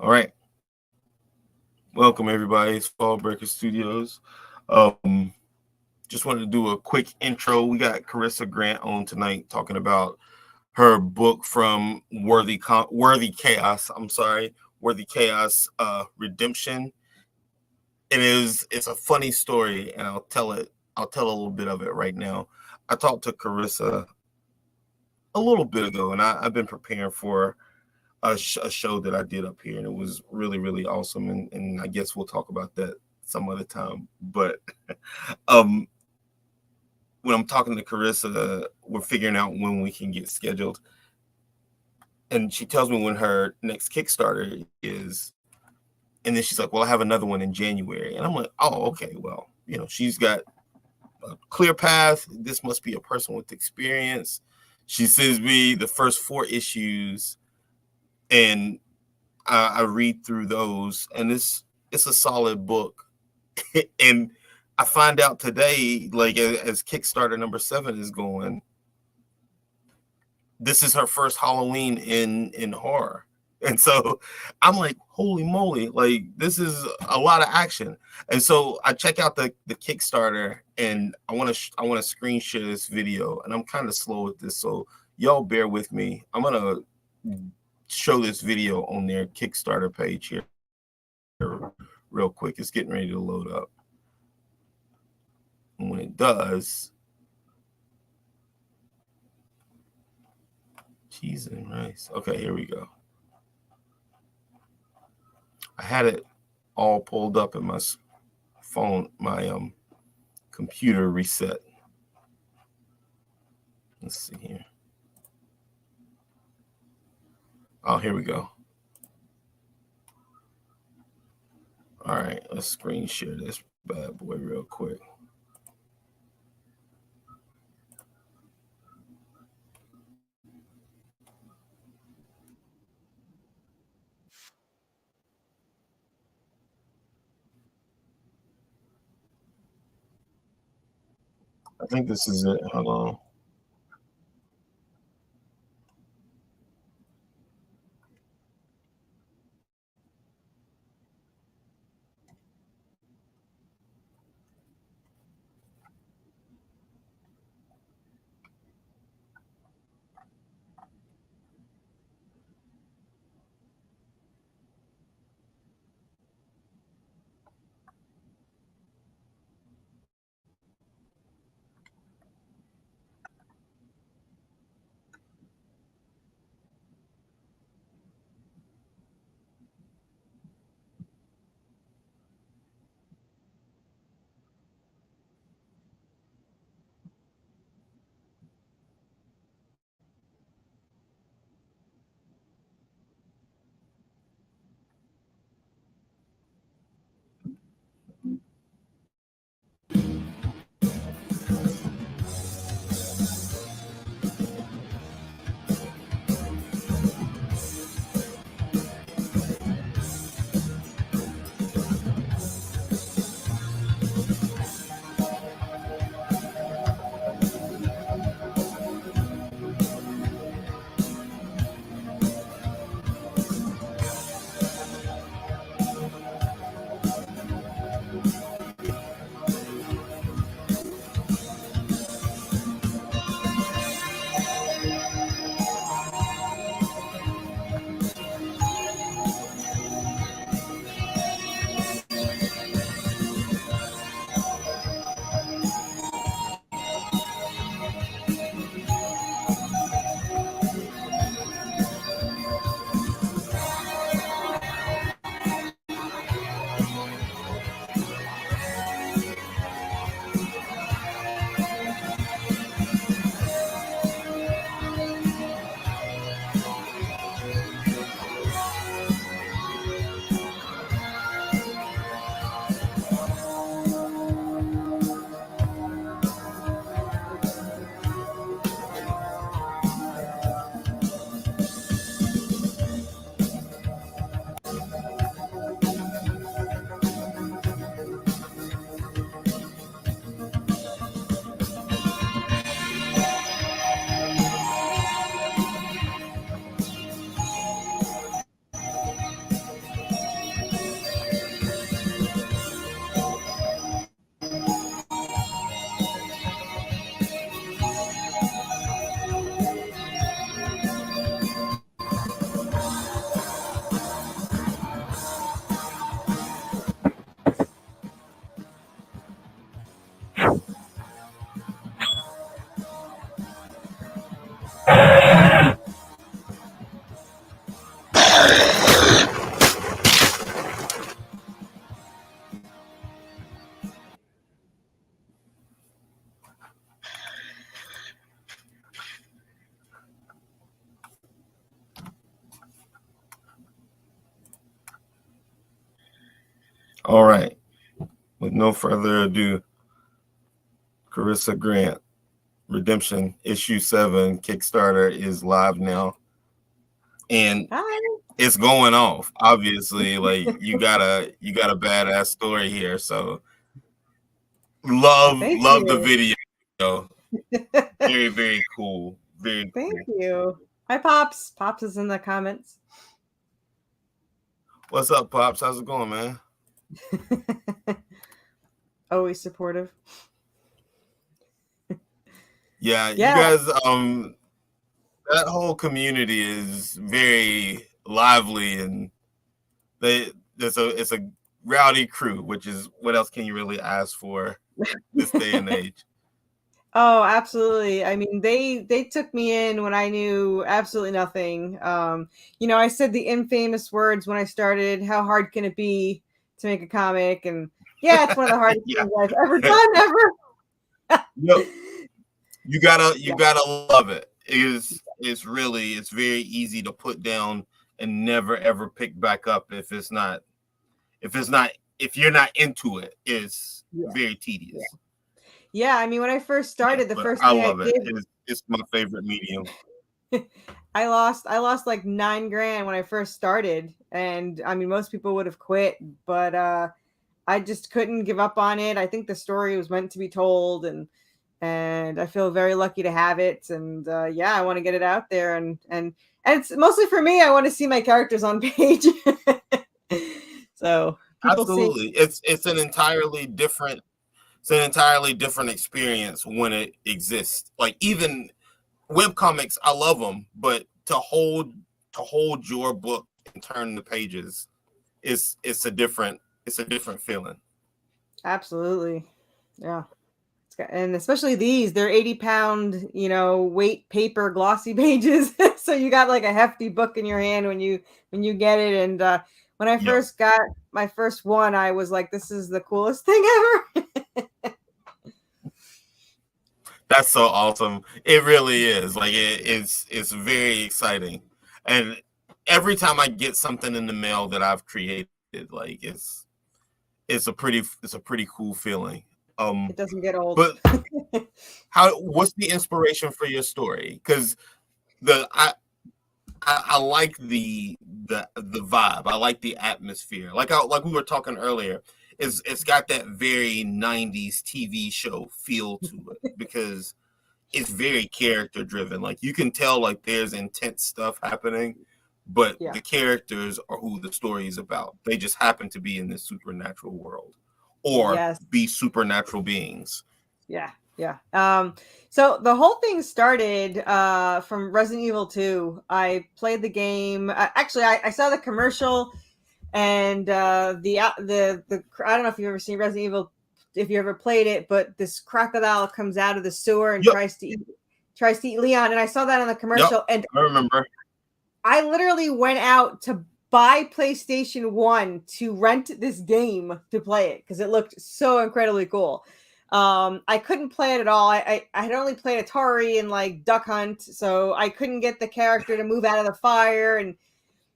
All right. Welcome, everybody. It's Fall Breaker Studios. Um, just wanted to do a quick intro. We got Corissa Grant on tonight talking about her book from Worthy Chaos. I'm sorry, Worthy Chaos Redemption. It's a funny story, and I'll tell it. I'll tell a little bit of it right now. I talked to Corissa a little bit ago, and I've been preparing for a show that I did up here, and it was really, really awesome. And I guess we'll talk about that some other time. But um, when I'm talking to Corissa, we're figuring out when we can get scheduled. And she tells me when her next Kickstarter is. And then she's like, well, I have another one in January. And I'm like, oh, okay. Well, she's got a clear path. This must be a person with experience. She sends me the first 4 issues, and I read through those, and it's a solid book. And I find out today, like as Kickstarter number 7 is going, this is her first Halloween in horror. And so I'm like, holy moly, like this is a lot of action. And so I check out the Kickstarter, and I want to screen share this video, and I'm kind of slow with this, so y'all bear with me. I'm gonna show this video on their Kickstarter page here real quick. It's getting ready to load up. And when it does, cheese and rice. Okay, here we go. I had it all pulled up in my phone, my computer reset. Let's see here. Oh, here we go. All right, let's screen share this bad boy real quick. I think this is it. Hold on. All right. With no further ado, Corissa Grant, Redemption Issue 7 Kickstarter is live now. And it's going off. Obviously, like you got a badass story here. So love the video. Very, very cool. Very Thank you. Hi, Pops. Pops is in the comments. What's up, Pops? How's it going, man? Always supportive. Yeah, you guys, that whole community is very lively, and it's a rowdy crew, which is what else can you really ask for this day and age? Oh, absolutely. I mean, they took me in when I knew absolutely nothing. I said the infamous words when I started, how hard can it be to make a comic? And yeah, it's one of the hardest things I've ever done, ever. No, you gotta love it. It's very easy to put down and never ever pick back up if you're not into it. It's very tedious. Yeah, I mean, when I first started, the first thing I love it. It's my favorite medium. I lost like $9,000 when I first started, and I mean, most people would have quit, but I just couldn't give up on it. I think the story was meant to be told, and I feel very lucky to have it. And I want to get it out there, and it's mostly for me. I want to see my characters on page. So absolutely, it's an entirely different. It's an entirely different experience when it exists. Like even webcomics, I love them, but to hold your book and turn the pages, it's a different feeling. Absolutely, yeah. And especially these, they're 80-pound, weight paper glossy pages. So you got like a hefty book in your hand when you get it. And when I first got my first one, I was like, this is the coolest thing ever. That's so awesome. It really is. Like it's very exciting. And every time I get something in the mail that I've created, like it's a pretty cool feeling. It doesn't get old. But what's the inspiration for your story? Because I like the vibe. I like the atmosphere. Like we were talking earlier, it's got that very 90s TV show feel to it because it's very character driven. Like you can tell like there's intense stuff happening, but the characters are who the story is about. They just happen to be in this supernatural world or be supernatural beings. Yeah. So the whole thing started from Resident Evil 2. I played the game. Actually, I saw the commercial, and the I don't know if you've ever seen Resident Evil, if you ever played it, but this crocodile comes out of the sewer and tries to eat Leon. And I saw that on the commercial, and I remember. I literally went out to buy PlayStation 1 to rent this game to play it because it looked so incredibly cool. I couldn't play it at all. I had only played Atari and like Duck Hunt, so I couldn't get the character to move out of the fire. And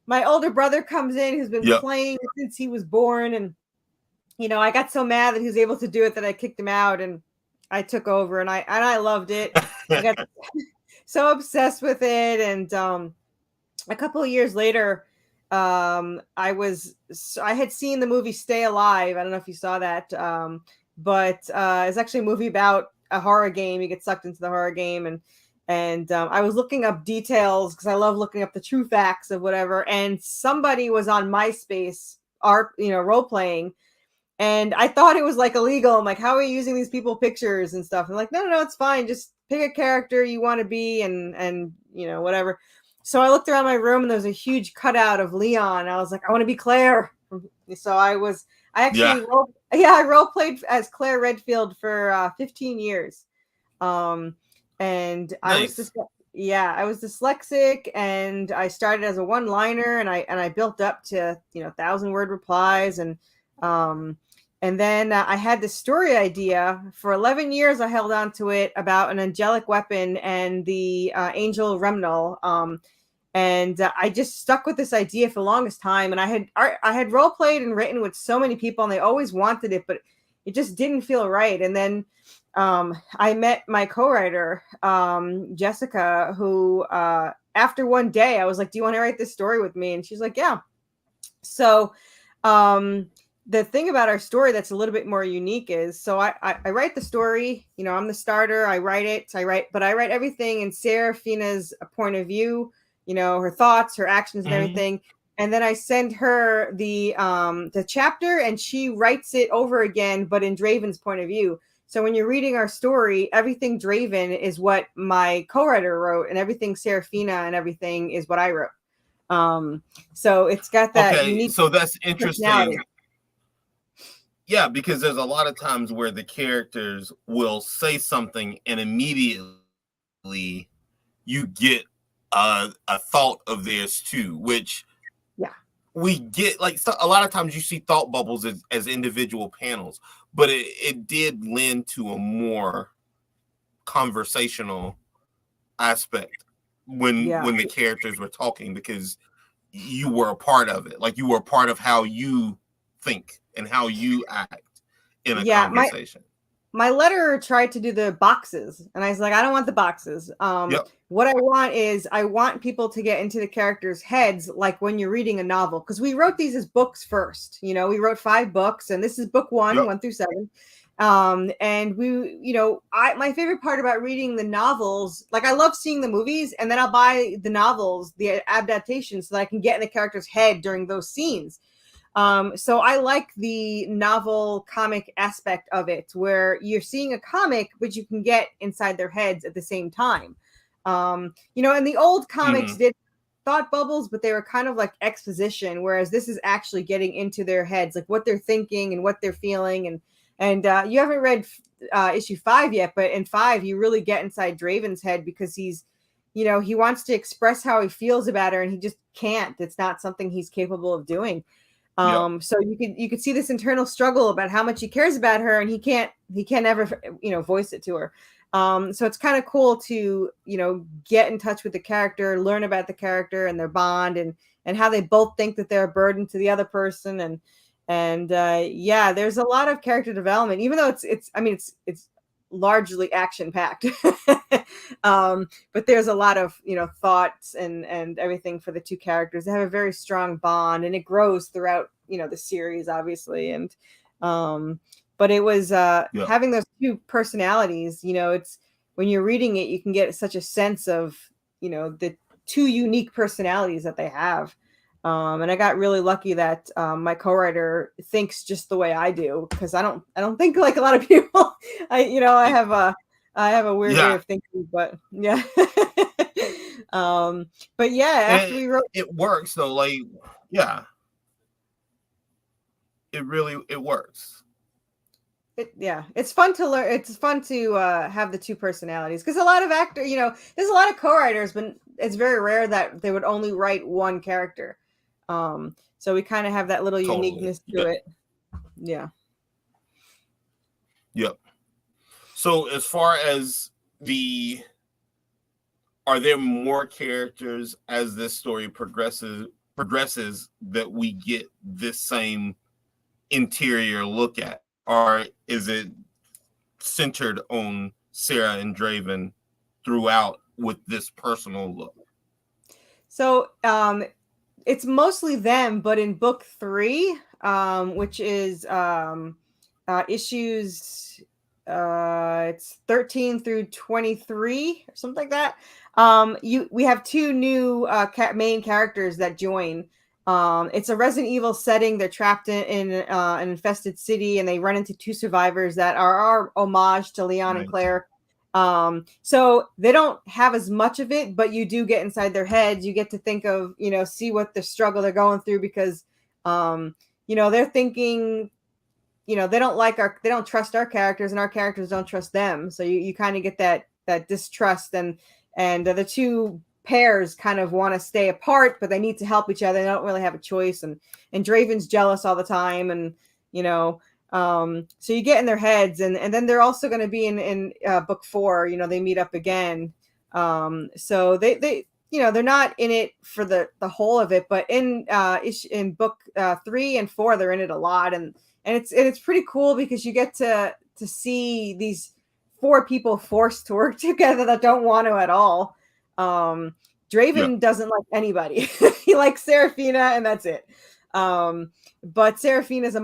my older brother comes in, who's been playing since he was born, and I got so mad that he was able to do it that I kicked him out, and I took over, and I loved it. I got so obsessed with it, and a couple of years later, I had seen the movie Stay Alive. I don't know if you saw that. But it's actually a movie about a horror game. You get sucked into the horror game, and I was looking up details because I love looking up the true facts of whatever. And somebody was on MySpace, role playing, and I thought it was like illegal. I'm like, how are you using these people pictures and stuff? I'm like, no, it's fine. Just pick a character you want to be, and whatever. So I looked around my room, and there was a huge cutout of Leon. I was like, I want to be Claire. So I role played as Claire Redfield for 15 years. And I was just, Yeah, I was dyslexic, and I started as a one-liner, and I built up to 1,000-word replies, um and then I had this story idea for 11 years. I held on to it about an angelic weapon and the angel Remnal. And I just stuck with this idea for the longest time. And I had role played and written with so many people, and they always wanted it, but it just didn't feel right. And then I met my co-writer, Jessica, who after one day I was like, "Do you want to write this story with me?" And she's like, "Yeah." So um, the thing about our story that's a little bit more unique is, so I write the story. I'm the starter. I write it. But I write everything in Serafina's point of view. Her thoughts, her actions, and Mhm. everything. And then I send her the chapter, and she writes it over again, but in Draven's point of view. So when you're reading our story, everything Draven is what my co-writer wrote, and everything Serafina and everything is what I wrote. So it's got that Okay, unique so that's personality. interesting. Yeah, because there's a lot of times where the characters will say something and immediately you get a thought of theirs too, which Yeah. we get. Like, so a lot of times you see thought bubbles as individual panels, but it did lend to a more conversational aspect Yeah. when the characters were talking, because you were a part of it. Like, you were a part of how you think and how you act in a Yeah. conversation. My letterer tried to do the boxes, and I was like, I don't want the boxes. Yep. What I want people to get into the characters' heads, like when you're reading a novel, because we wrote these as books first. We wrote 5 books, and this is book one, Yep. 1 through 7. And we, my favorite part about reading the novels, like I love seeing the movies, and then I'll buy the novels, the adaptations, so that I can get in the character's head during those scenes. So I like the novel comic aspect of it, where you're seeing a comic, but you can get inside their heads at the same time. And the old comics Mm-hmm. did thought bubbles, but they were kind of like exposition, whereas this is actually getting into their heads, like what they're thinking and what they're feeling. And you haven't read issue 5 yet, but in 5 you really get inside Draven's head, because he wants to express how he feels about her, and he just can't. It's not something he's capable of doing. Yep. So you could see this internal struggle about how much he cares about her, and he can't ever voice it to her. So it's kind of cool to get in touch with the character, learn about the character and their bond, and how they both think that they're a burden to the other person. And yeah, there's a lot of character development, even though it's largely action packed. But there's a lot of thoughts and everything for the two characters. They have a very strong bond, and it grows throughout the series, obviously. And but it was Yep. having those two personalities. It's when you're reading it, you can get such a sense of the two unique personalities that they have. And I got really lucky that my co-writer thinks just the way I do, because I don't think like a lot of people. I have a weird way Yeah. of thinking, but yeah. But yeah, after And we wrote, it works though. Like, yeah, it works. yeah, it's fun to learn. It's fun to have the two personalities, because a lot of there's a lot of co-writers, but it's very rare that they would only write one character. So we kind of have that little Totally. uniqueness to Yep. it. Yeah. Yep. So as far as are there more characters as this story progresses that we get this same interior look at, or is it centered on Sarah and Draven throughout with this personal look? So it's mostly them, but in book 3, which is issues it's 13 through 23 or something like that. We have 2 new main characters that join. It's a Resident Evil setting. They're trapped in an infested city, and they run into 2 survivors that are our homage to Leon and Nice. Claire. So they don't have as much of it, but you do get inside their heads. You get to think of, see what the struggle they're going through, because they're thinking, they don't trust our characters, and our characters don't trust them. So you kind of get that distrust, and the two pairs kind of want to stay apart, but they need to help each other. They don't really have a choice, and Draven's jealous all the time, and you know, so you get in their heads, and then they're also going to be in book 4. You know, they meet up again. So they they're not in it for the whole of it, but in book 3 and 4 they're in it a lot, and it's pretty cool because you get to see these 4 people forced to work together that don't want to at all. Draven doesn't like anybody. He likes Seraphina, and that's it. But Seraphina's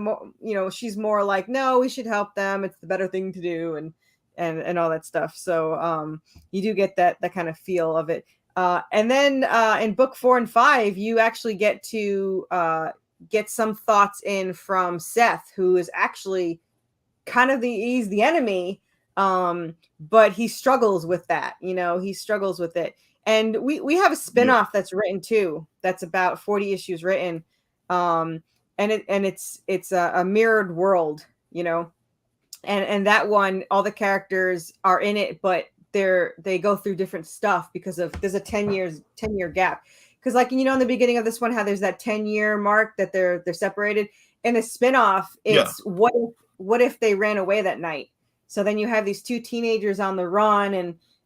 she's more like, no, we should help them. It's the better thing to do, and all that stuff. So you do get that kind of feel of it. And then in book 4 and 5, you actually get to get some thoughts in from Seth, who is actually kind of he's the enemy, but he struggles with that. He struggles with it. And we have a spinoff that's written too. That's about 40 issues written, and it's a mirrored world, and that one, all the characters are in it, but they go through different stuff because there's a 10-year gap. Because in the beginning of this one, how there's that 10-year mark that they're separated. In a spinoff, it's what if they ran away that night? So then you have these 2 teenagers on the run,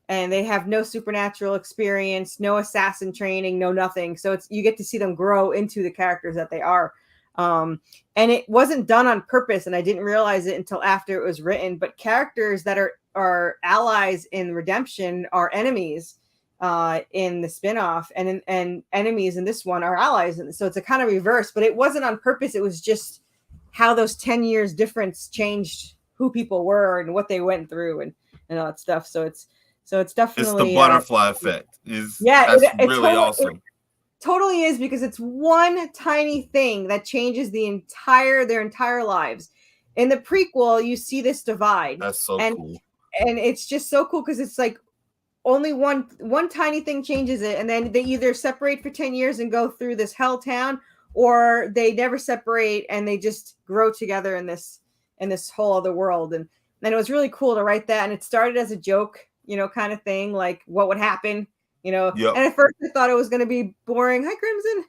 and they have no supernatural experience, no assassin training, no nothing. So you get to see them grow into the characters that they are. And it wasn't done on purpose, and I didn't realize it until after it was written. But characters that are allies in Redemption are enemies in the spinoff, and enemies in this one are allies. And so it's a kind of reverse, but it wasn't on purpose. It was just how those 10 years difference changed who people were and what they went through and all that stuff. So it's definitely it's the butterfly effect. That's really awesome. It totally is, because it's one tiny thing that changes their entire lives. In the prequel, you see this divide. That's so cool. And it's just so cool because it's like only one tiny thing changes it, and then they either separate for 10 years and go through this hell town, or they never separate and they just grow together in this whole other world. And it was really cool to write that. And it started as a joke, kind of thing, like what would happen, And at first I thought it was going to be boring. Hi, Crimson.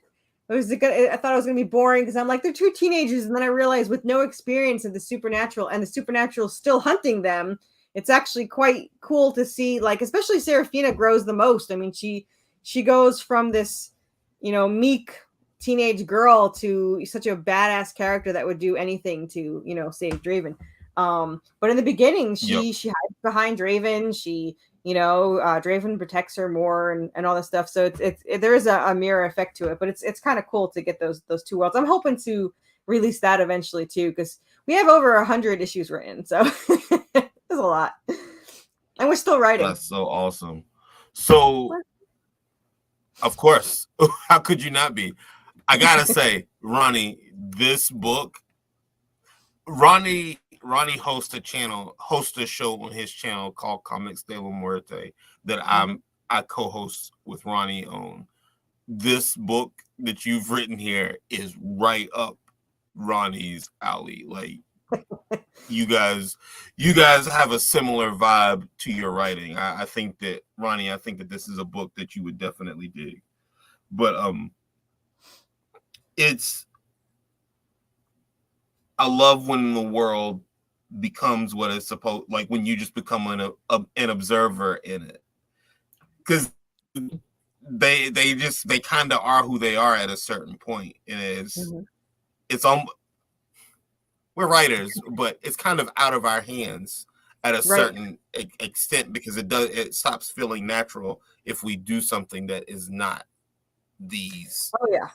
I thought it was going to be boring because I'm like, they're 2 teenagers. And then I realized with no experience of the supernatural, and the supernatural still hunting them, it's actually quite cool to see, like, especially Seraphina grows the most. I mean, she goes from this, meek teenage girl to such a badass character that would do anything to, save Draven. But in the beginning, she hides behind Draven. Draven protects her more and all this stuff. So there is a mirror effect to it, but it's kind of cool to get those 2 worlds. I'm hoping to release that eventually too, because we have over 100 issues written. So there's a lot, and we're still writing. That's so awesome. So, of course, how could you not be? I gotta say, Ronnie, this book, Ronnie hosts a show on his channel called Comics de la Muerte that I co-host with Ronnie on. This book that you've written here is right up Ronnie's alley. Like, you guys have a similar vibe to your writing. I think that, Ronnie, this is a book that you would definitely dig. But I love when the world becomes what it's supposed, like when you just become an observer in it, because they kind of are who they are at a certain point, and we're writers, but it's kind of out of our hands at a certain extent, because it stops feeling natural if we do something that is not these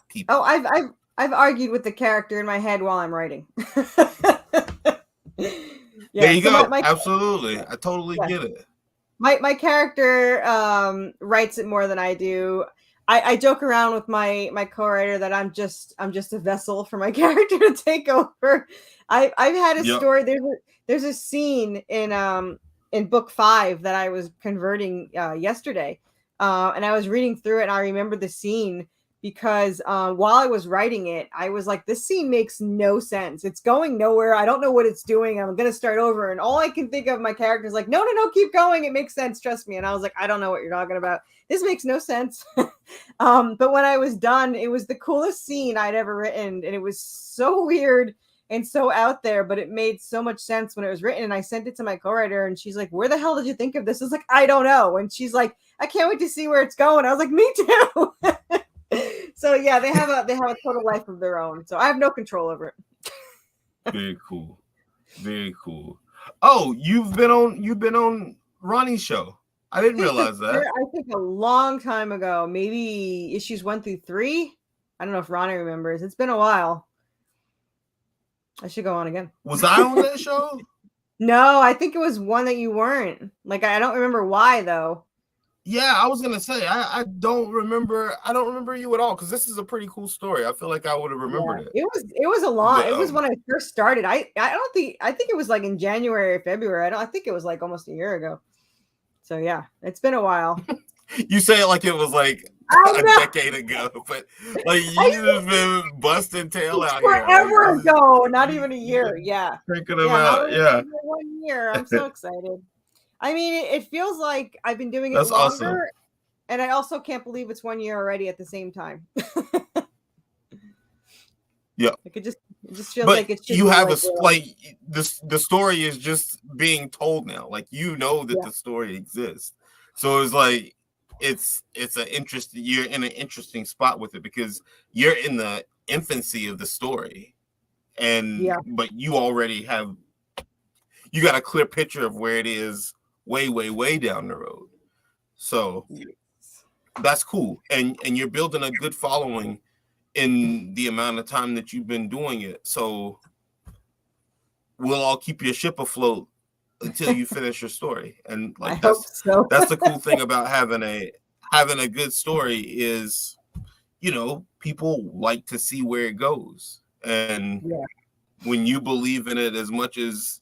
people. Oh, I've argued with the character in my head while I'm writing. There you go. Absolutely. I totally get it. My character writes it more than I do. I joke around with my co-writer that I'm just a vessel for my character to take over. I've had a story. There's a scene in book 5 that I was converting yesterday, and I was reading through it, and I remember the scene, because while I was writing it, I was like, this scene makes no sense. It's going nowhere. I don't know what it's doing. I'm going to start over. And all I can think of my character is like, no, keep going. It makes sense. Trust me. And I was like, I don't know what you're talking about. This makes no sense. But when I was done, it was the coolest scene I'd ever written. And it was so weird and so out there, but it made so much sense when it was written. And I sent it to my co-writer and she's like, where the hell did you think of this? I was like, I don't know. And she's like, I can't wait to see where it's going. I was like, me too. So yeah, they have a total life of their own. So I have no control over it. Very cool. Very cool. Oh, you've been on Ronnie's show. I didn't realize that. I think a long time ago, maybe issues 1 through 3. I don't know if Ronnie remembers. It's been a while. I should go on again. Was I on that show? No, I think it was one that you weren't. Like, I don't remember why though. Yeah, I was gonna say I don't remember you at all, because this is a pretty cool story. I feel like I would have remembered it. It was a long. It was when I first started. I think it was like in January or February. I think it was like almost a year ago. So yeah, it's been a while. You say it like it was like a decade ago, but like you've been busting tail out here. Forever ago, not even a year. Yeah. Thinking about 1 year. I'm so excited. I mean, it feels like I've been doing it longer, awesome. And I also can't believe it's 1 year already at the same time. Yeah, it just feels like it's. You have the story is just being told now. Like that the story exists, so it's like it's an interesting. You're in an interesting spot with it because you're in the infancy of the story, but you already have. You got a clear picture of where it is. Way down the road, so that's cool, and you're building a good following in the amount of time that you've been doing it. So we'll all keep your ship afloat until you finish your story. And like that's the cool thing about having a good story is, people like to see where it goes, and when you believe in it as much as.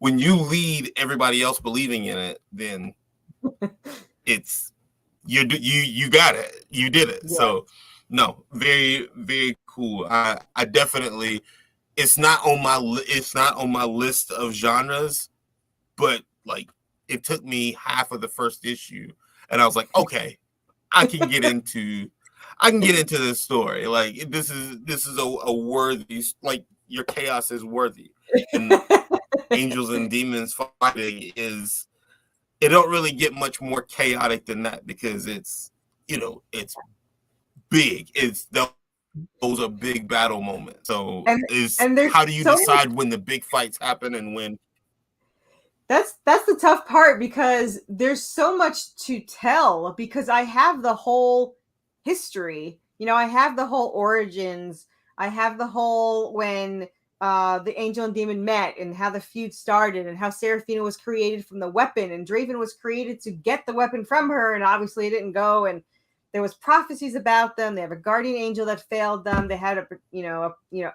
When you lead everybody else believing in it, then it's you got it. You did it. Yeah. So no, very, very cool. I definitely it's not on my list of genres, but like it took me half of the first issue and I was like, okay, I can get into this story. Like this is a worthy, like your chaos is worthy. And Angels and Demons fighting it don't really get much more chaotic than that because it's big. Those are big battle moments. So how do you decide when the big fights happen and when? That's the tough part because there's so much to tell because I have the whole history. I have the whole origins. I have the whole when the Angel and Demon met and how the feud started and how Seraphina was created from the weapon and Draven was created to get the weapon from her and obviously it didn't go and there was prophecies about them. They have a guardian angel that failed them. They had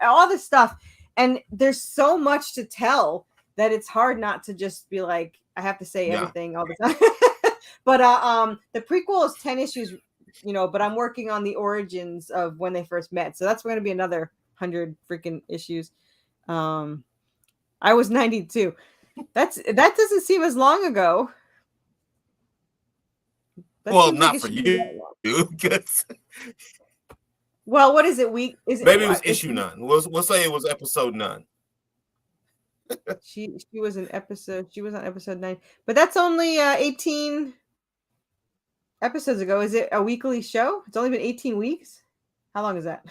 all this stuff and there's so much to tell that it's hard not to just be like I have to say everything all the time. But the prequel is 10 issues, but I'm working on the origins of when they first met. So that's going to be another 100 freaking issues. I was 92. That doesn't seem as long ago. Well, not for you. Well, what is it? Maybe it was issue 9. We'll say it was episode 9. She was on episode 9, but that's only 18 episodes ago. Is it a weekly show? It's only been 18 weeks. How long is that?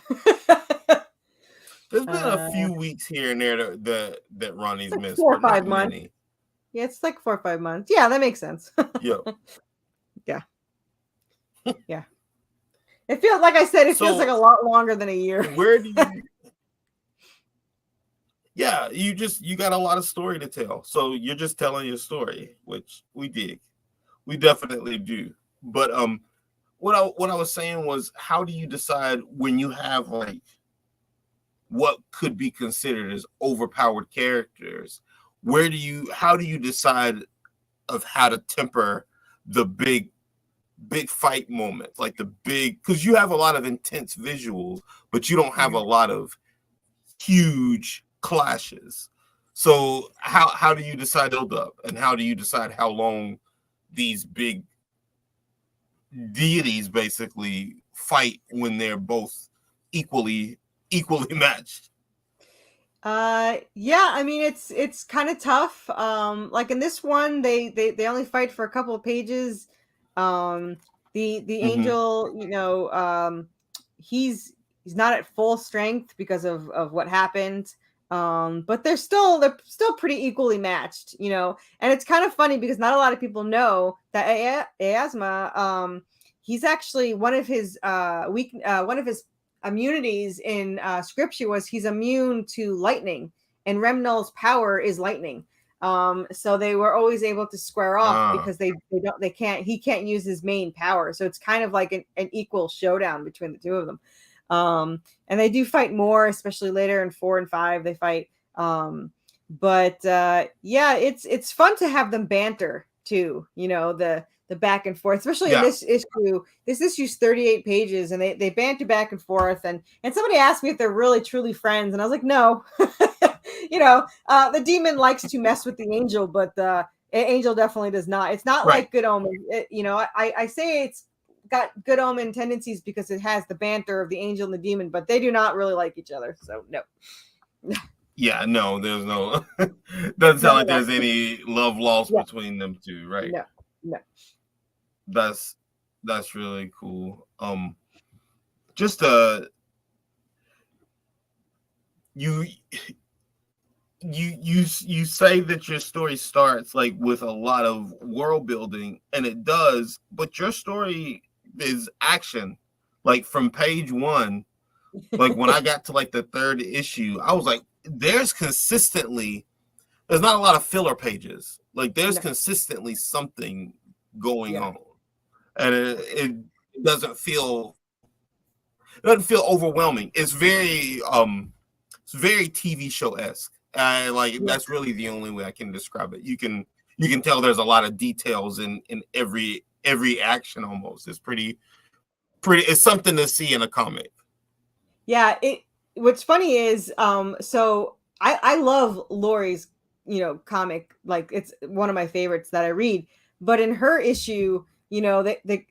There's been a few weeks here and there that Ronnie's missed. 4 or 5 months. Yeah, it's like 4 or 5 months. Yeah, that makes sense. Yeah. Yeah. It feels like I said. It feels like a lot longer than a year. Where do you? Yeah, you got a lot of story to tell. So you're just telling your story, which we dig. We definitely do. But what I was saying was, how do you decide when you have like what could be considered as overpowered characters? How do you decide of how to temper the big big fight moments, like the big, because you have a lot of intense visuals, but you don't have a lot of huge clashes. So how do you decide build up, and how do you decide how long these big deities basically fight when they're both equally matched? Yeah, I mean it's kind of tough. Like in this one, they only fight for a couple of pages. Um, the angel, he's not at full strength because of what happened. But they're still pretty equally matched, And it's kind of funny because not a lot of people know that Aasma, he's actually one of his one of his immunities in scripture was he's immune to lightning, and Remnel's power is lightning. So they were always able to square off because he can't use his main power. So it's kind of like an equal showdown between the two of them. And they do fight more, especially later in 4 and 5 they fight. But yeah, it's fun to have them banter too, the back and forth, especially in this issue. This issue's 38 pages, and they banter back and forth. And somebody asked me if they're really truly friends, and I was like, no. The demon likes to mess with the angel, but the angel definitely does not. It's not like Good Omen. I say it's got Good Omen tendencies because it has the banter of the angel and the demon, but they do not really like each other. So no. Yeah, no, there's no. Doesn't sound like there's any love lost between them two, right? No. That's really cool. Just you say that your story starts like with a lot of world building, and it does, but your story is action. Like from page 1, like when I got to like the 3rd issue, I was like, there's not a lot of filler pages. Like there's consistently something going on, and it doesn't feel overwhelming. It's very TV show-esque. That's really the only way I can describe it. You can tell there's a lot of details in every action almost. It's pretty. It's something to see in a comic. Yeah. What's funny is, so I love Lori's, comic. Like it's one of my favorites that I read. But in her issue, they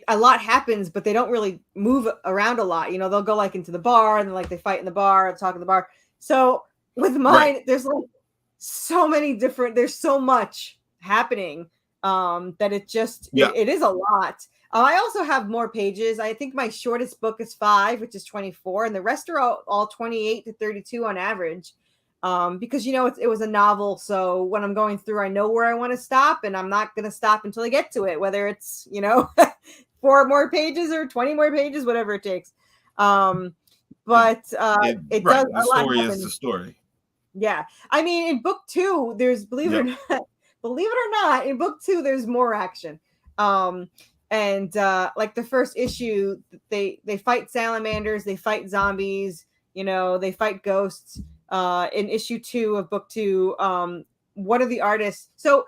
a lot happens, but they don't really move around a lot. They'll go like into the bar, and then like they fight in the bar, talk in the bar. So with mine, there's like so many different. There's so much happening that it just it is a lot. I also have more pages. I think my shortest book is 5, which is 24, and the rest are all 28 to 32 on average. Because it was a novel, so when I'm going through, I know where I want to stop, and I'm not going to stop until I get to it, whether it's 4 more pages or 20 more pages, whatever it takes. But it does. The story is the story. Yeah, I mean, in book 2, there's believe it or not, in book 2 there's more action. And like the first issue, they fight salamanders, they fight zombies, they fight ghosts. In issue 2 of book 2, one of the artists. So,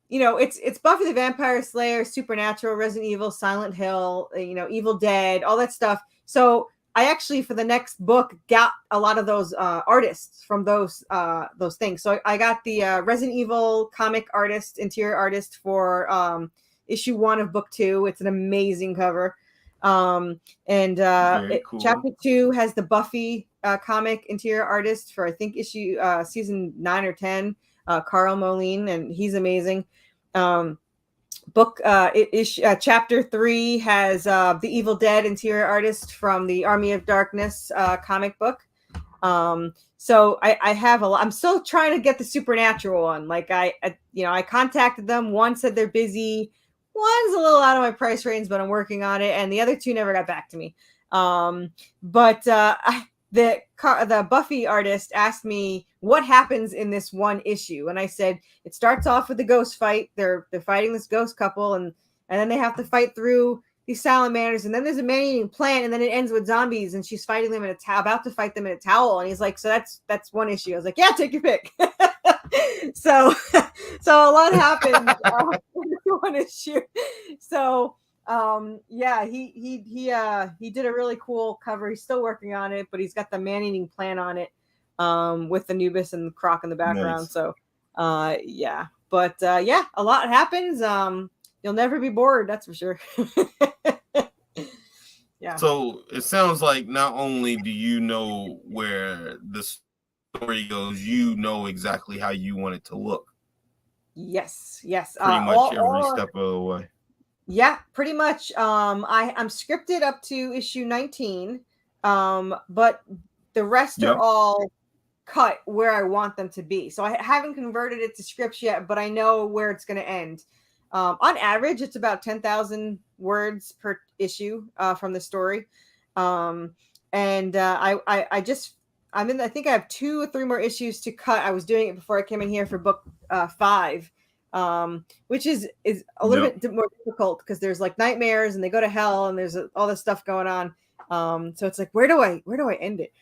it's Buffy the Vampire Slayer, Supernatural, Resident Evil, Silent Hill, Evil Dead, all that stuff. So I actually, for the next book, got a lot of those artists from those things. So I got the Resident Evil comic artist, interior artist for issue 1 of book 2. It's an amazing cover. Cool. Chapter 2 has the Buffy comic interior artist for I think season 9 or 10, Carl Moline, and he's amazing. Chapter 3 has the Evil Dead interior artist from the Army of Darkness comic book. So I have a lot. I'm still trying to get the Supernatural one. Like I contacted them. One said they're busy. One's a little out of my price range, but I'm working on it. And the other 2 never got back to me. The Buffy artist asked me what happens in this one issue, and I said it starts off with the ghost fight. They're fighting this ghost couple, and then they have to fight through these salamanders, and then there's a man-eating plant, and then it ends with zombies, and she's fighting them about to fight them in a towel. And he's like, so that's one issue. I was like, yeah, take your pick. so so a lot happened in one issue. So yeah, he did a really cool cover. He's still working on it, but he's got the man-eating plant on it, with Anubis and Croc in the background. Nice. So yeah, but yeah, a lot happens. You'll never be bored, that's for sure. Yeah. So it sounds like not only do you know where the story goes, you know exactly how you want it to look. Yes, yes. Pretty much every step of the way. Yeah, pretty much. I'm scripted up to issue 19, but the rest are all cut where I want them to be. So I haven't converted it to scripts yet, but I know where it's going to end. On average, it's about 10,000 words per issue from the story. And I just, I think I have 2 or 3 more issues to cut. I was doing it before I came in here for book 5. Which is a little bit more difficult because there's like nightmares and they go to hell and there's all this stuff going on. So it's like, where do I end it?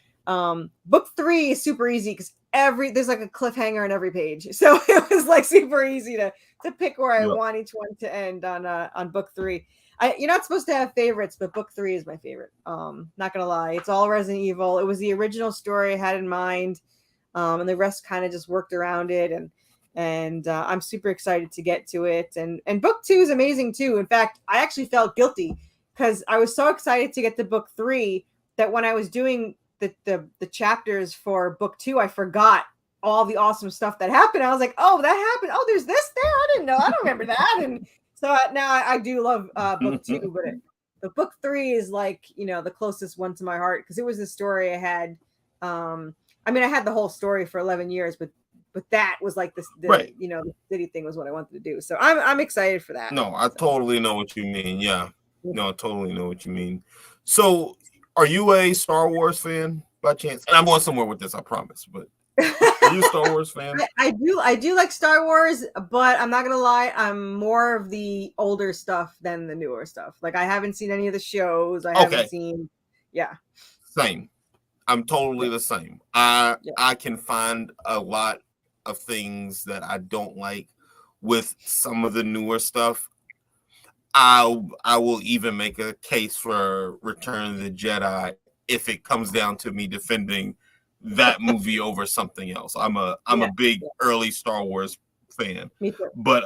Book 3 is super easy because there's like a cliffhanger in every page. So it was like super easy to pick where I want each one to end on book 3. You're not supposed to have favorites, but book 3 is my favorite. Not gonna lie, it's all Resident Evil. It was the original story I had in mind, and the rest kind of just worked around it, and I'm super excited to get to it. And book 2 is amazing too. In fact, I actually felt guilty because I was so excited to get to book 3 that when I was doing the chapters for book 2, I forgot all the awesome stuff that happened. I was like, oh, that happened. Oh, there's this there. I didn't know. I don't remember that. And so now I do love book 2, but book 3 is like, the closest one to my heart because it was the story I had. I had the whole story for 11 years, but that was like the city thing was what I wanted to do. So I'm excited for that. No, I totally know what you mean. Yeah. No, I totally know what you mean. So are you a Star Wars fan by chance? And I'm going somewhere with this, I promise, but are you a Star Wars fan? I do like Star Wars, but I'm not gonna lie, I'm more of the older stuff than the newer stuff. Like I haven't seen any of the shows. I haven't seen Same. I'm totally the same. I can find a lot of things that I don't like with some of the newer stuff. I will even make a case for Return of the Jedi if it comes down to me defending that movie over something else. I'm a big early Star Wars fan. Me too. But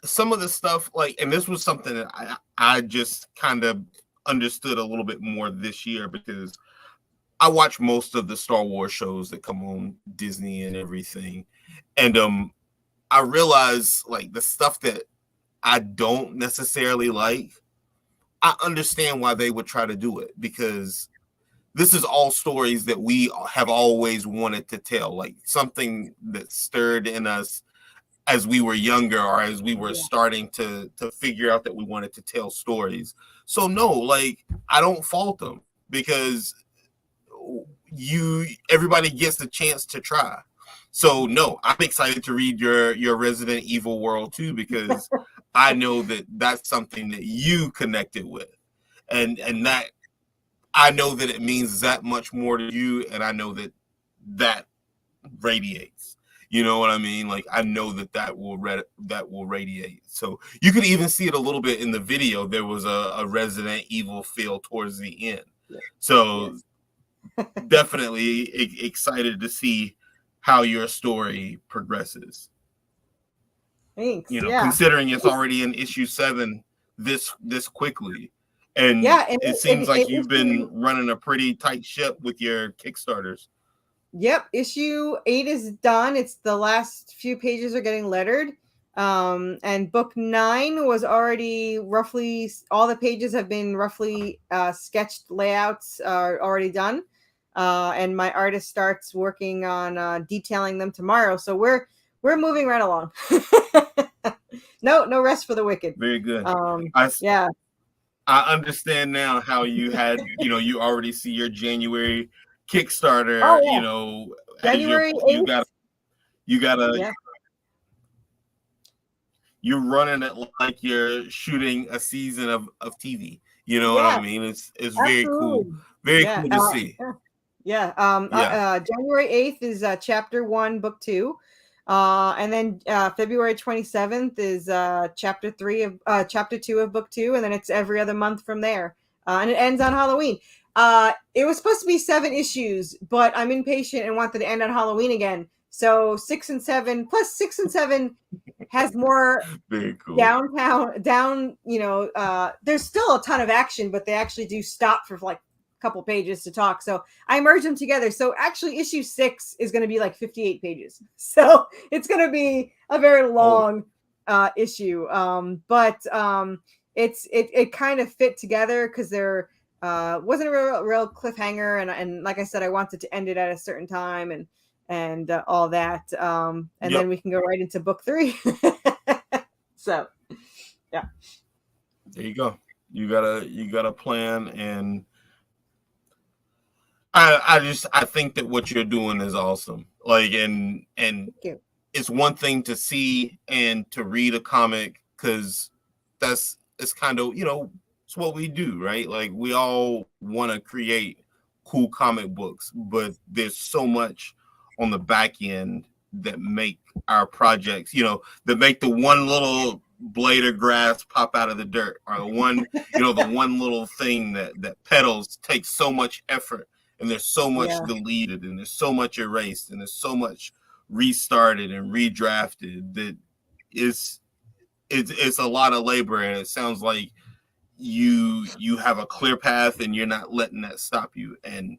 some of the stuff, like, and this was something that I just kind of understood a little bit more this year because I watch most of the Star Wars shows that come on Disney and everything. And I realize like the stuff that I don't necessarily like, I understand why they would try to do it because this is all stories that we have always wanted to tell, like something that stirred in us as we were younger or as we were starting to figure out that we wanted to tell stories. So no, like I don't fault them because everybody gets the chance to try. So no, I'm excited to read your Resident Evil world too because I know that that's something that you connected with, and that I know that it means that much more to you, and I know that radiates. You know what I mean? Like I know that will radiate. So you could even see it a little bit in the video. There was a Resident Evil feel towards the end. So definitely excited to see how your story progresses. Thanks. Considering it's already in issue 7 this quickly. And it seems like you've been running a pretty tight ship with your Kickstarters. Yep, issue 8 is done. It's the last few pages are getting lettered. And book 9 was already roughly, all the pages have been roughly sketched, layouts are already done. And my artist starts working on detailing them tomorrow. So we're moving right along. No rest for the wicked. Very good. I understand now how you had, you already see your January Kickstarter, January 8th. You gotta you're running it like you're shooting a season of TV. You know what I mean? It's very cool. Very cool to see. Yeah. Yeah. January 8th is chapter 1, book 2. And then February 27th is chapter 2 of book 2, and then it's every other month from there. And it ends on Halloween. It was supposed to be 7 issues, but I'm impatient and wanted to end on Halloween again. So 6 and 7 plus 6 and 7 has more Very cool. down, there's still a ton of action, but they actually do stop for like a couple pages to talk. So I merge them together. So actually issue 6 is going to be like 58 pages. So it's going to be a very Oh, long issue. But it kind of fit together because there wasn't a real cliffhanger. And like I said, I wanted to end it at a certain time and all that. And yep. then we can go right into book 3. So, yeah. There you go. You got a plan, and I think that what you're doing is awesome. Like, and Thank you. it's one thing to see and to read a comic, because it's kind of, it's what we do, right? Like, we all want to create cool comic books, but there's so much on the back end that make our projects, that make the one little blade of grass pop out of the dirt, or the one little thing that petals takes so much effort, and there's so much Yeah. deleted, and there's so much erased, and there's so much restarted and redrafted, that it's it's a lot of labor. And it sounds like you have a clear path, and you're not letting that stop you, and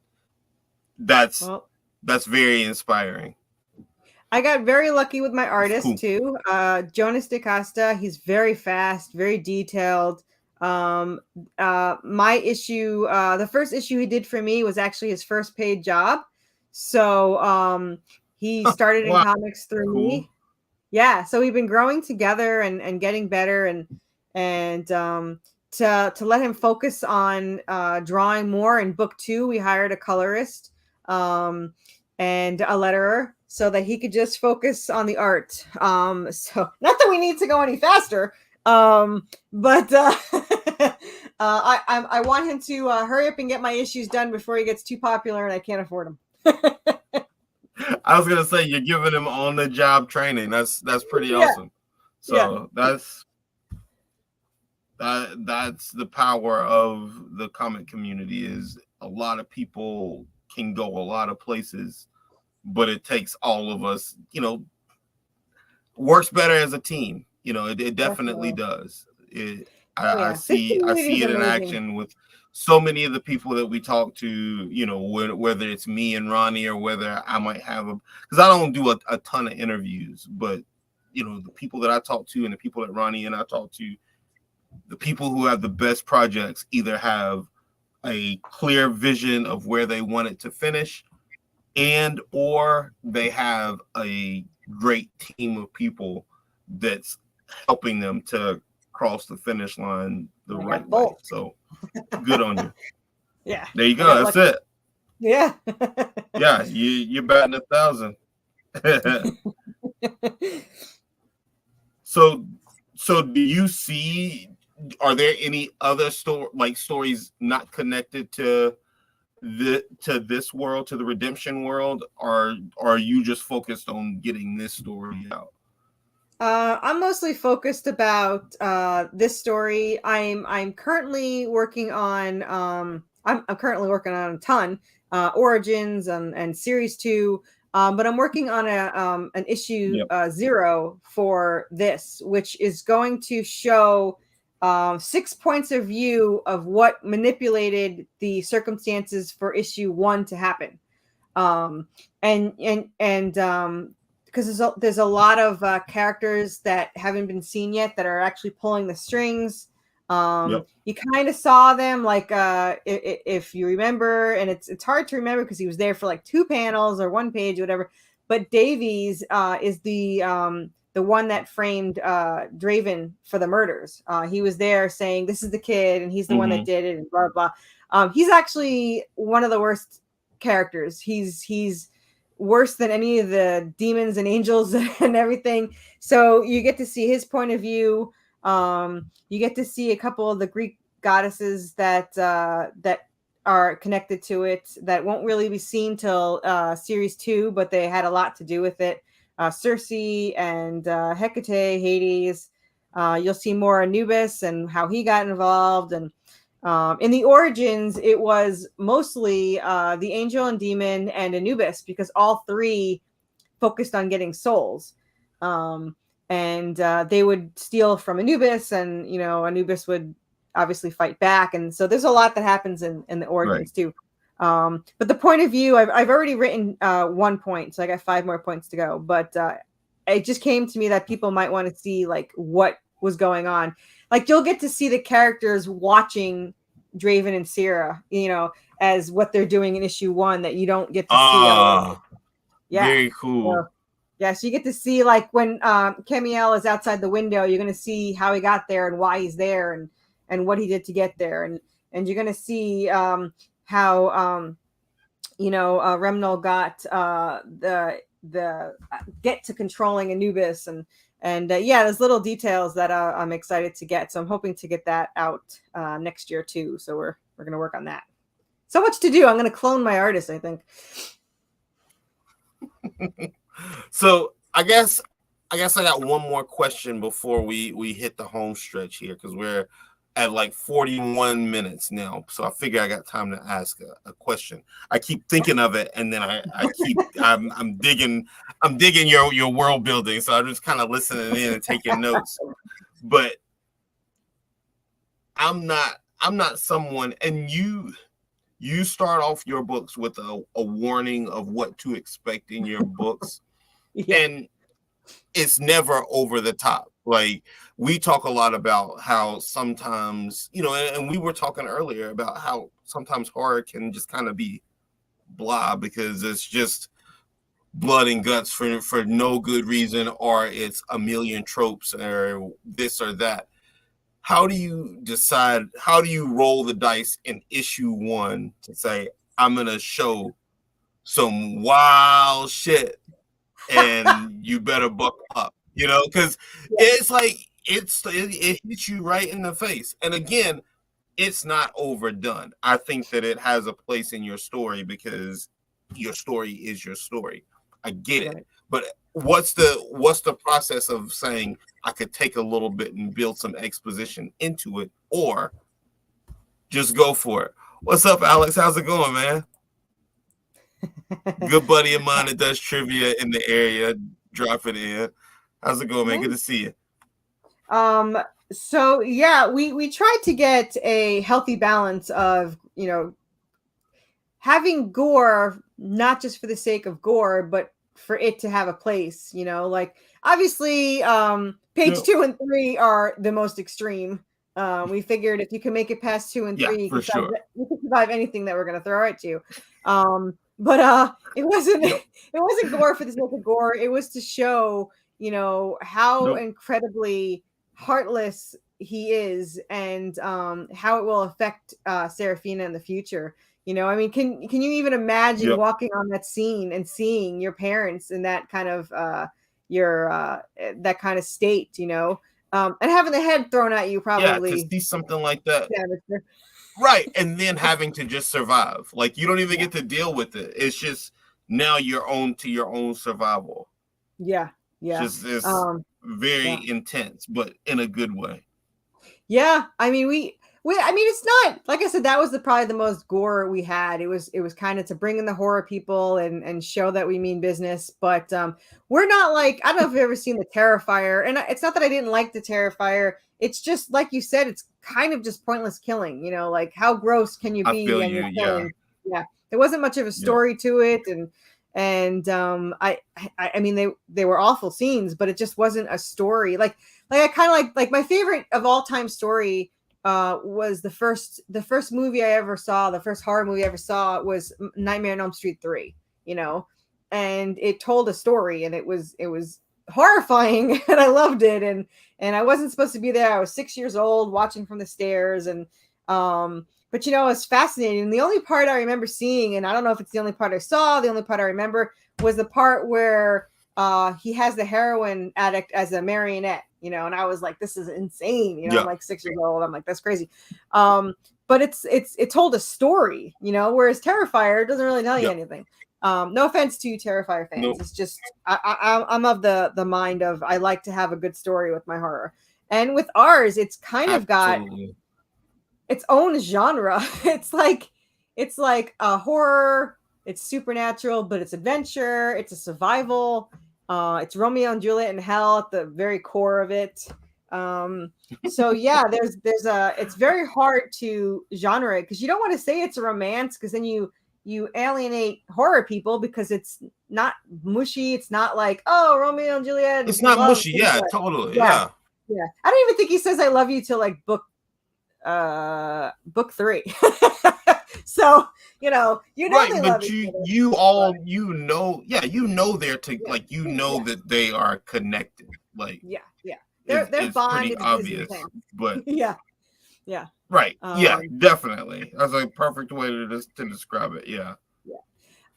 that's Well, that's very inspiring. I got very lucky with my It's artist cool. too. Jonas DaCosta. He's very fast, very detailed. My issue, the first issue he did for me was actually his first paid job. So he started in Wow, comics through cool. me. Yeah, so we've been growing together and getting better and to let him focus on drawing more. In book 2, we hired a colorist um, and a letterer so that he could just focus on the art. So not that we need to go any faster, but I want him to hurry up and get my issues done before he gets too popular and I can't afford him. I was gonna say, you're giving him on the job training. That's pretty Yeah, awesome. yeah, So that's the power of the comic community. Is a lot of people can go a lot of places, but it takes all of us. Works better as a team. It definitely definitely. does. Oh I yeah, this see I community see is it in amazing. action with so many of the people that we talk to. Whether it's me and Ronnie, or whether I might have because I don't do a ton of interviews, but the people that I talk to, and the people that Ronnie and I talk to, the people who have the best projects either have a clear vision of where they want it to finish, and or they have a great team of people that's helping them to cross the finish line the I right got way. both. So good on you. Yeah, There you I go. got That's lucky. it. Yeah. Yeah, you're batting 1,000. so so do you see? Are there any other stories not connected to this world, to the redemption world, or are you just focused on getting this story out? I'm mostly focused about this story. I'm currently working on I'm currently working on a ton Origins and Series 2. But I'm working on an issue Yep. 0 for this, which is going to show 6 points of view of what manipulated the circumstances for issue 1 to happen. um and because there's a lot of characters that haven't been seen yet that are actually pulling the strings. Yep. You kind of saw them, like if you remember, and it's hard to remember because he was there for like 2 panels or 1 page or whatever. But Davies is the one that framed Draven for the murders. He was there saying this is the kid and he's the one that Mm-hmm. did it and blah blah. He's actually one of the worst characters. He's worse than any of the demons and angels and everything. So you get to see his point of view. You get to see a couple of the Greek goddesses that are connected to it that won't really be seen till series 2, but they had a lot to do with it. Cersei and Hecate, Hades. You'll see more Anubis and how he got involved. And in the origins, it was mostly the angel and demon and Anubis, because all three focused on getting souls. And they would steal from Anubis, and Anubis would obviously fight back. And so there's a lot that happens in the origins too. But the point of view, I've already written 1 point, so I got 5 more points to go. But it just came to me that people might want to see like what was going on. Like you'll get to see the characters watching Draven and Sierra, as what they're doing in issue 1 that you don't get to see otherwise. Yeah. Very cool. So you get to see like when Camiel is outside the window, you're going to see how he got there and why he's there and what he did to get there. And you're going to see how, Remnal got the get to controlling Anubis and there's little details that I'm excited to get. So I'm hoping to get that out next year too. So we're going to work on that. So much to do. I'm going to clone my artist, I think. So I guess I got one more question before we hit the home stretch here, because we're at like 41 minutes now. So I figure I got time to ask a question. I keep thinking of it, and then I'm digging your world building. So I'm just kind of listening in and taking notes. But I'm not someone, and you start off your books with a warning of what to expect in your books. Yeah. And it's never over the top. Like we talk a lot about how sometimes, and we were talking earlier about how sometimes horror can just kind of be blah because it's just blood and guts for no good reason, or it's a million tropes or this or that. How do you decide, how do you roll the dice in issue 1 to say, I'm going to show some wild shit and you better buckle up, because it's like, it hits you right in the face. And again, it's not overdone. I think that it has a place in your story because your story is your story. I get it. But what's the process of saying I could take a little bit and build some exposition into it, or just go for it? What's up, Alex? How's it going, man? Good buddy of mine that does trivia in the area. Drop it in. How's it going, man? Good to see you. So yeah, we tried to get a healthy balance of, having gore, not just for the sake of gore, but for it to have a place, like obviously page 2 and 3 are the most extreme. We figured if you can make it past 2 and 3, you can survive anything that we're going to throw at you. But it wasn't gore for the sake of gore. It was to show, how incredibly heartless he is, and how it will affect Seraphina in the future. I mean, can you even imagine walking on that scene and seeing your parents in that kind of that kind of state, and having the head thrown at you, probably. Yeah, to see something like that. Yeah, right, and then having to just survive. Like you don't even get to deal with it. It's just now you're on to your own survival. Yeah. Just this very intense, but in a good way. Yeah, I mean, it's not, like I said, that was probably the most gore we had. It was kind of to bring in the horror people and show that we mean business. But we're not like, I don't know if you've ever seen the Terrifier, and it's not that I didn't like the Terrifier. It's just like you said, it's kind of just pointless killing. Like how gross can you be when you're killing? Yeah, there wasn't much of a story to it, and I mean they were awful scenes, but it just wasn't a story. Like I kind of like my favorite of all time story was the first movie I ever saw, the first horror movie I ever saw was Nightmare on Elm Street 3, and it told a story, and it was horrifying, and I loved it, and I wasn't supposed to be there. I was 6 years old watching from the stairs, and but it was fascinating. And the only part I remember seeing, and I don't know if it's the only part I saw, the only part I remember was the part where he has the heroin addict as a marionette, and I was like, this is insane. I'm like 6 years old. I'm like, that's crazy. but it told a story, whereas Terrifier doesn't really tell you anything. No offense to you Terrifier fans. Nope. It's just I'm of the mind of I like to have a good story with my horror. And with ours, it's kind of got its own genre. It's like a horror, it's supernatural, but it's adventure, it's a survival. It's Romeo and Juliet in hell at the very core of it. So yeah, there's it's very hard to genre it because you don't want to say it's a romance because then you alienate horror people because it's not mushy. It's not like, oh, Romeo and Juliet. It's not mushy. Yeah, totally. Yeah. I don't even think he says I love you till like book 3. So right, they love you all they're that they are connected. Like their bond is obvious, but yeah. Right. Yeah, definitely. That's a perfect way to describe it. Yeah.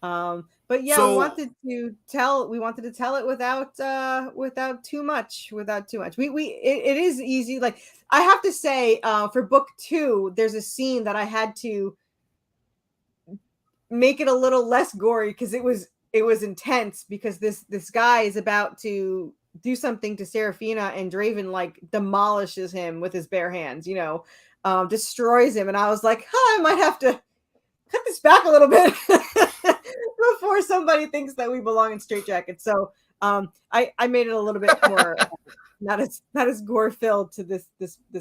But yeah, we wanted to tell it without too much. It is easy. Like I have to say, for book 2, there's a scene that I had to make it a little less gory because it was intense because this guy is about to do something to Seraphina and Draven like demolishes him with his bare hands, destroys him. And I was like, I might have to cut this back a little bit before somebody thinks that we belong in straitjackets. So I made it a little bit more not as gore filled to this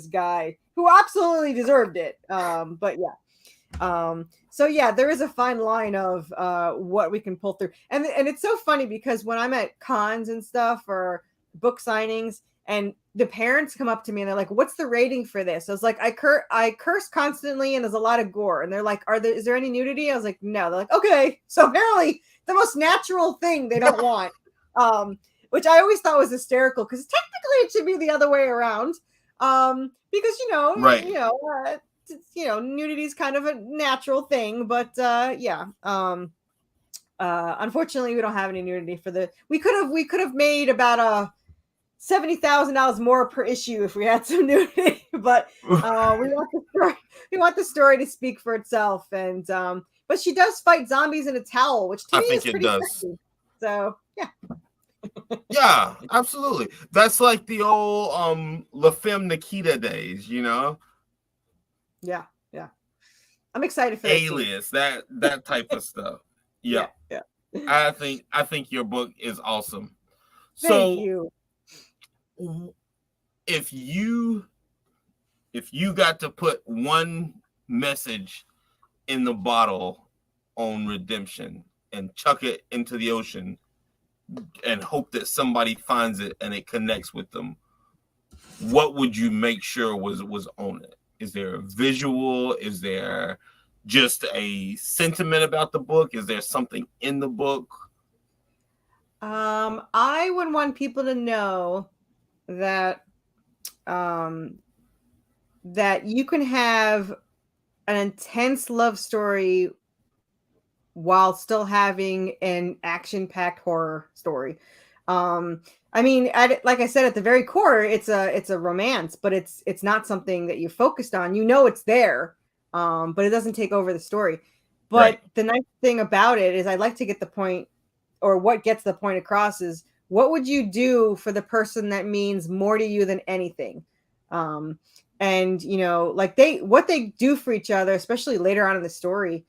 guy who absolutely deserved it. But yeah. So yeah, there is a fine line of what we can pull through. And it's so funny because when I'm at cons and stuff or book signings and the parents come up to me and they're like, what's the rating for this? I was like, I curse constantly and there's a lot of gore. And they're like, is there any nudity? I was like, no. They're like, okay. So apparently the most natural thing they don't want, which I always thought was hysterical because technically it should be the other way around. Because, right. Nudity is kind of a natural thing, but yeah. Unfortunately, we don't have any nudity for we could have made about $70,000 more per issue if we had some nudity, but we want the story to speak for itself. And but she does fight zombies in a towel, which to me is pretty sexy. So yeah. Yeah, absolutely. That's like the old La Femme Nikita days, Yeah. I'm excited for Alias, that type of stuff. Yeah. I think your book is awesome. Thank you. If you got to put one message in the bottle on redemption and chuck it into the ocean and hope that somebody finds it and it connects with them, what would you make sure was on it? Is there a visual? Is there just a sentiment about the book? Is there something in the book? I would want people to know that that you can have an intense love story while still having an action-packed horror story. I mean, like I said, at the very core, it's a romance, but it's not something that you focused on. It's there, but it doesn't take over the story. But the nice thing about it is I like to get the point, or what gets the point across is, what would you do for the person that means more to you than anything? And like what they do for each other, especially later on in the story,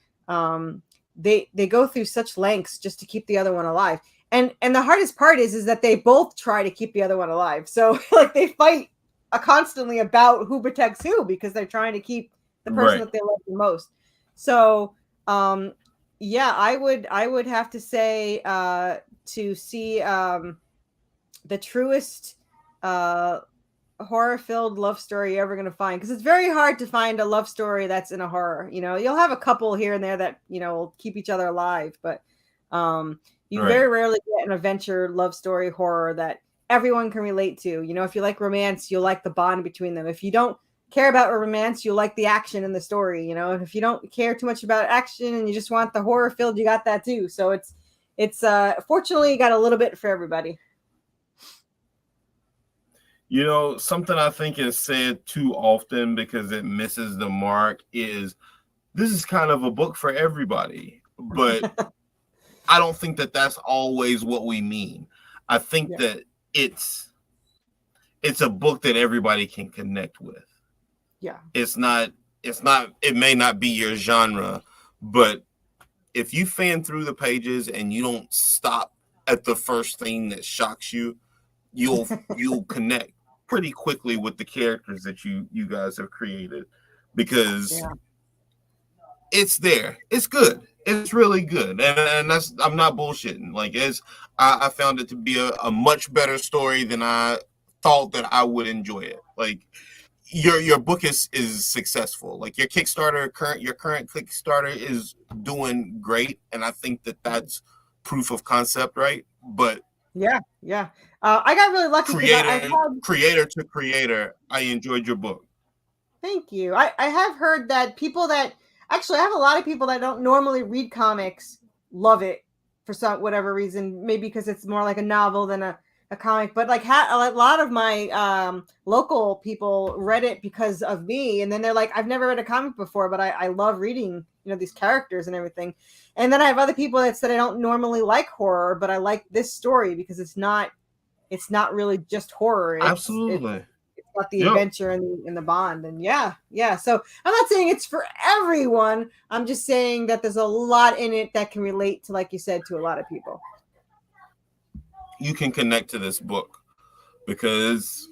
they go through such lengths just to keep the other one alive. And the hardest part is that they both try to keep the other one alive. So like they fight constantly about who protects who because they're trying to keep the person that they love the most. So yeah, I would have to say to see the truest horror-filled love story you're ever going to find, because it's very hard to find a love story that's in a horror. You'll have a couple here and there that will keep each other alive, but you very rarely get an adventure love story horror that everyone can relate to. If you like romance, you'll like the bond between them. If you don't care about romance, you'll like the action in the story. And if you don't care too much about action and you just want the horror filled, you got that too. So it's fortunately you got a little bit for everybody. You know, something I think is said too often because it misses the mark is this is kind of a book for everybody, but I don't think that that's always what we mean. I think Yeah. that it's a book that everybody can connect with. Yeah. It's not it may not be your genre, but if you fan through the pages and you don't stop at the first thing that shocks you, you'll connect pretty quickly with the characters that you guys have created because Yeah. it's there. It's good. It's really good, and that's I'm not bullshitting. Like I found it to be a much better story than I thought that I would enjoy it. Like your book is successful. Like your current Kickstarter is doing great, and I think that that's proof of concept, right? But Yeah. Yeah. I got really lucky because I've had. creator to creator, I enjoyed your book. Thank you. I have heard that people that actually I have a lot of people that don't normally read comics love it for some whatever reason. Maybe because it's more like a novel than a comic. But like a lot of my local people read it because of me, and then they're like, I've never read a comic before, but I love reading these characters and everything. And then I have other people that said I don't normally like horror, but I like this story because it's not really just horror. It's Absolutely. got the Yep. adventure and the bond. And yeah. So I'm not saying it's for everyone. I'm just saying that there's a lot in it that can relate to, like you said, to a lot of people. You can connect to this book because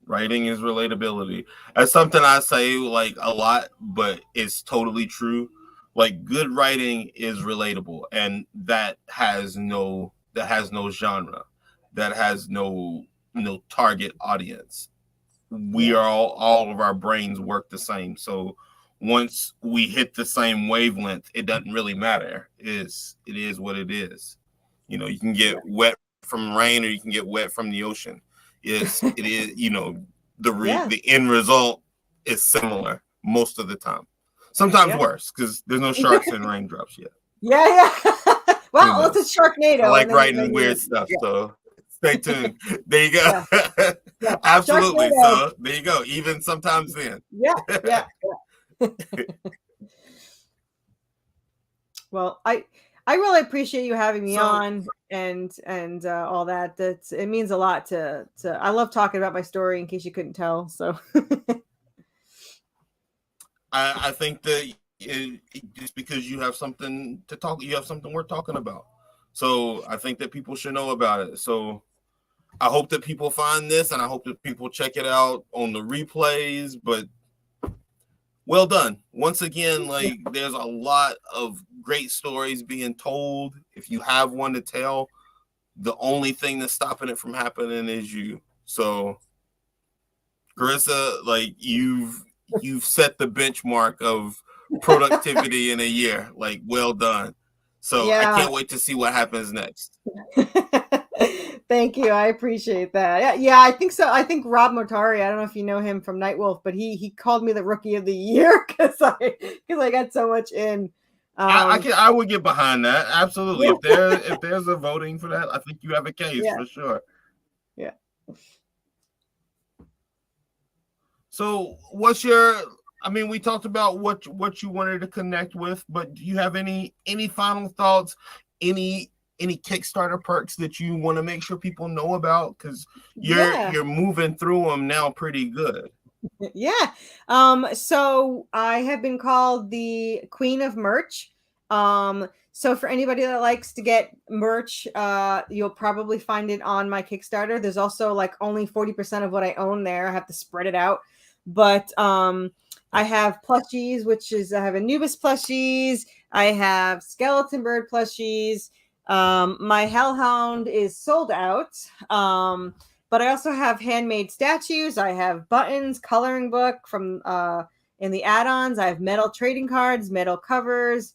writing is relatability. That's something I say like a lot, but it's totally true. Like good writing is relatable, and that has no genre, that has no target audience. We Yeah. are all of our brains work the same. So once we hit the same wavelength, it doesn't really matter. It is what it is. You can get Yeah. wet from rain or you can get wet from the ocean. It is Yeah. the end result is similar most of the time. Sometimes Yeah. worse because there's no sharks and raindrops yet. Yeah. Who Well, it's knows? a I Sharknado, and like then writing you weird stuff, yeah, so stay tuned. There you yeah, go. yeah. Absolutely. Sharknado. So there you go. Even sometimes then. Yeah, yeah. Well, I really appreciate you having me So on and all that. It means a lot to. I love talking about my story. In case you couldn't tell, so I think that just because you have something to talk, you have something worth talking about. So I think that people should know about it. So I hope that people find this, and I hope that people check it out on the replays. But well done. Once again, like there's a lot of great stories being told. If you have one to tell, the only thing that's stopping it from happening is you. So Carissa, like you've set the benchmark of productivity in a year. Like well done. So I yeah. can't wait to see what happens next. Thank you. I appreciate that. Yeah, yeah, I think so. I think Rob Motari, I don't know if you know him from Nightwolf, but he called me the rookie of the year because I got so much in. I Um can I would get behind that. Absolutely. yeah, If there's a voting for that, I think you have a case yeah, for sure. yeah. So what's your I mean, we talked about what you wanted to connect with, but do you have any final thoughts, any any Kickstarter perks that you want to make sure people know about? Because Yeah. you're moving through them now pretty good. Yeah. So I have been called the queen of merch. So for anybody that likes to get merch, you'll probably find it on my Kickstarter. There's also like only 40% of what I own there. I have to spread it out. But I have plushies, which is I have Anubis plushies, I have skeleton bird plushies. My hellhound is sold out. But I also have handmade statues. I have buttons, coloring book from in the add-ons. I have metal trading cards, metal covers,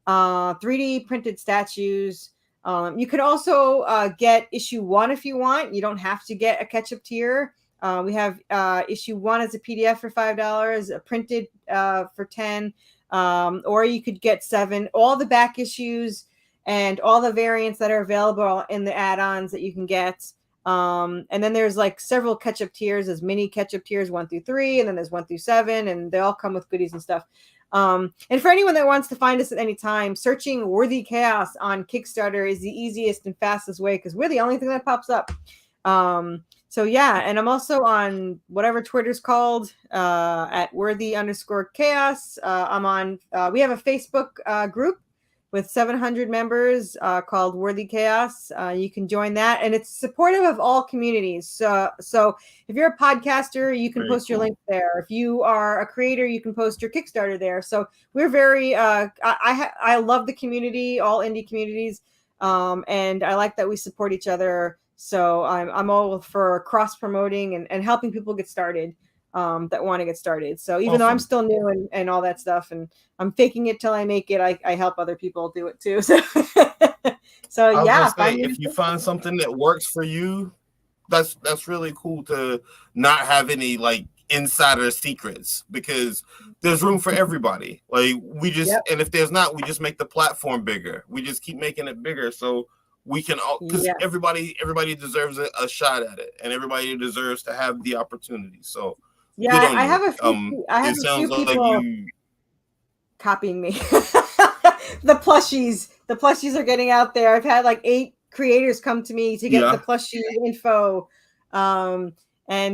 3D printed statues. You can also get issue 1 if you want. You don't have to get a catch-up tier. We have issue 1 as a PDF for $5, a printed for 10, or you could get 7. All the back issues and all the variants that are available in the add-ons that you can get. And then there's like several catch-up tiers. There's mini catch-up tiers 1 through 3, and then there's 1 through 7, and they all come with goodies and stuff. And for anyone that wants to find us at any time, searching Worthy Chaos on Kickstarter is the easiest and fastest way, because we're the only thing that pops up. So yeah, and I'm also on whatever Twitter's called, at worthy_chaos. I'm on, we have a Facebook group with 700 members called Worthy Chaos. You can join that, and it's supportive of all communities. So if you're a podcaster, you can post your link there. If you are a creator, you can post your Kickstarter there. So we're very, I love the community, all indie communities, and I like that we support each other. So I'm all for cross promoting and helping people get started, that want to get started. So even though I'm still new and all that stuff, and I'm faking it till I make it, I help other people do it too. So yeah, if you find something that works for you, that's really cool to not have any like insider secrets, because there's room for everybody. Like we just, and if there's not, we just make the platform bigger. We just keep making it bigger, so we can all, because everybody deserves a shot at it, and everybody deserves to have the opportunity. So yeah, I have a few people copying me. The plushies are getting out there. I've had like 8 creators come to me to get the plushie info, and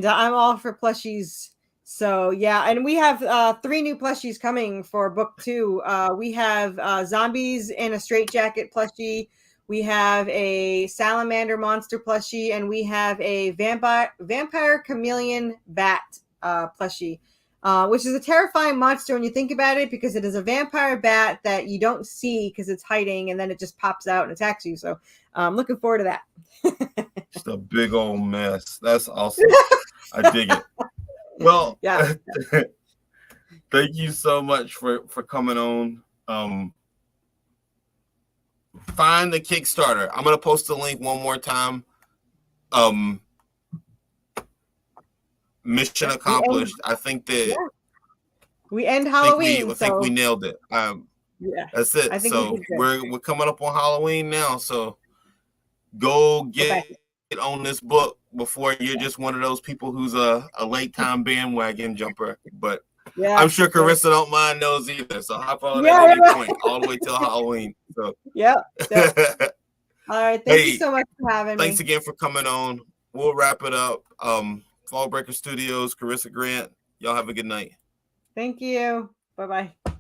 I'm all for plushies. So yeah, and we have 3 new plushies coming for book 2. We have zombies in a straitjacket plushie. We have a salamander monster plushie, and we have a vampire chameleon bat plushie, which is a terrifying monster when you think about it, because it is a vampire bat that you don't see because it's hiding, and then it just pops out and attacks you. So I'm looking forward to that. Just a big old mess. That's awesome. I dig it. Well, thank you so much for coming on. Find the Kickstarter. I'm gonna post the link one more time. Mission accomplished. I think that we end Halloween. I think we nailed it. That's it. I think so we're coming up on Halloween now. So go get on this book before you're just one of those people who's a late time bandwagon jumper. But I'm sure Corissa don't mind those either. So hop on at any point, all the way till Halloween. So all right. Thank you so much for having me. Thanks again for coming on. We'll wrap it up. Fallbreaker Studios, Corissa Grant. Y'all have a good night. Thank you. Bye-bye.